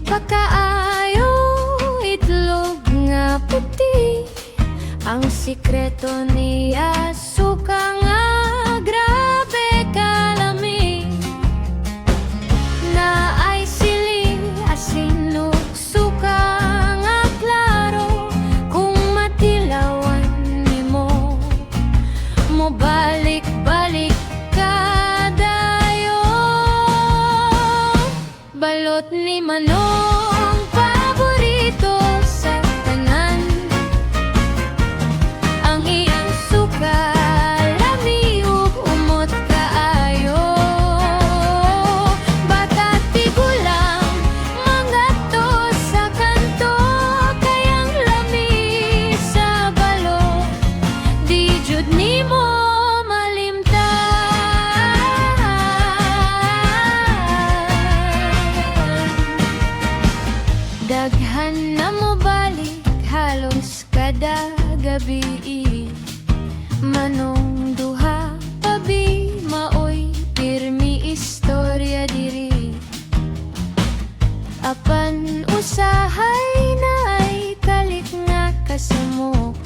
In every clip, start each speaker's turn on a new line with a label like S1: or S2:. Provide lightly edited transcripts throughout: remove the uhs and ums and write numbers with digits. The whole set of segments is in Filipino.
S1: pakaayo, itlog nga puti. Ang sikreto niya suka nga grabe kalami. Na ay sili, asin ug suka nga klaro. Kung matilawan nimo, mo balik-balik kadayo. Balot ni manong paborito sa tanan. Ang iyang suka lami ug umot kaayo. Bata tigulang mangadto sa kanto, kayang lami sa balot. Di jud nimo daghan na mo balik halos kada gabi. Manong duha pabi maoy pirmi istorya diri. Apan usahay na ay kalik nga kasamok,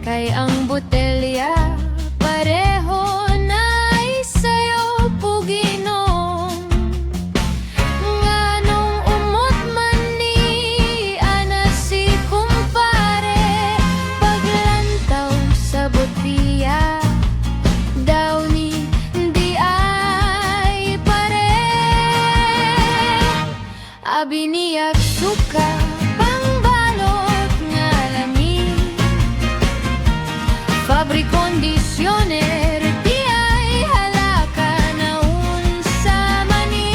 S1: kay ang botelya pareho na ay sayo puginom. Abi niyak suka pangbalot nga lami. Fabrikondisioner di ay halaka na unsa mani.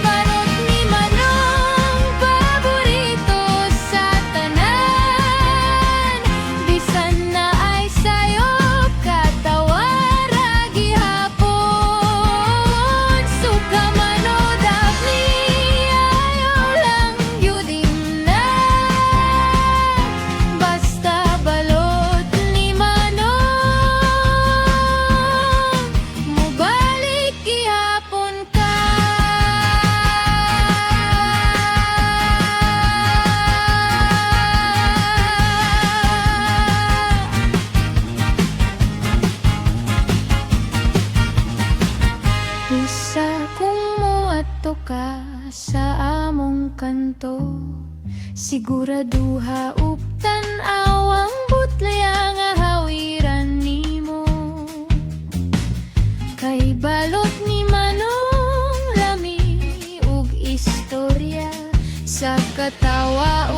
S1: Balot ni manong paborito sa tanan. Bisan na ay sayo katawara gihapon. Suka manodap ni isa kung muadto ka sa among kanto, siguraduha ug tan-awang butlya nga hawiran nimo. Kay balot ni manong lami ug istorya sa katawa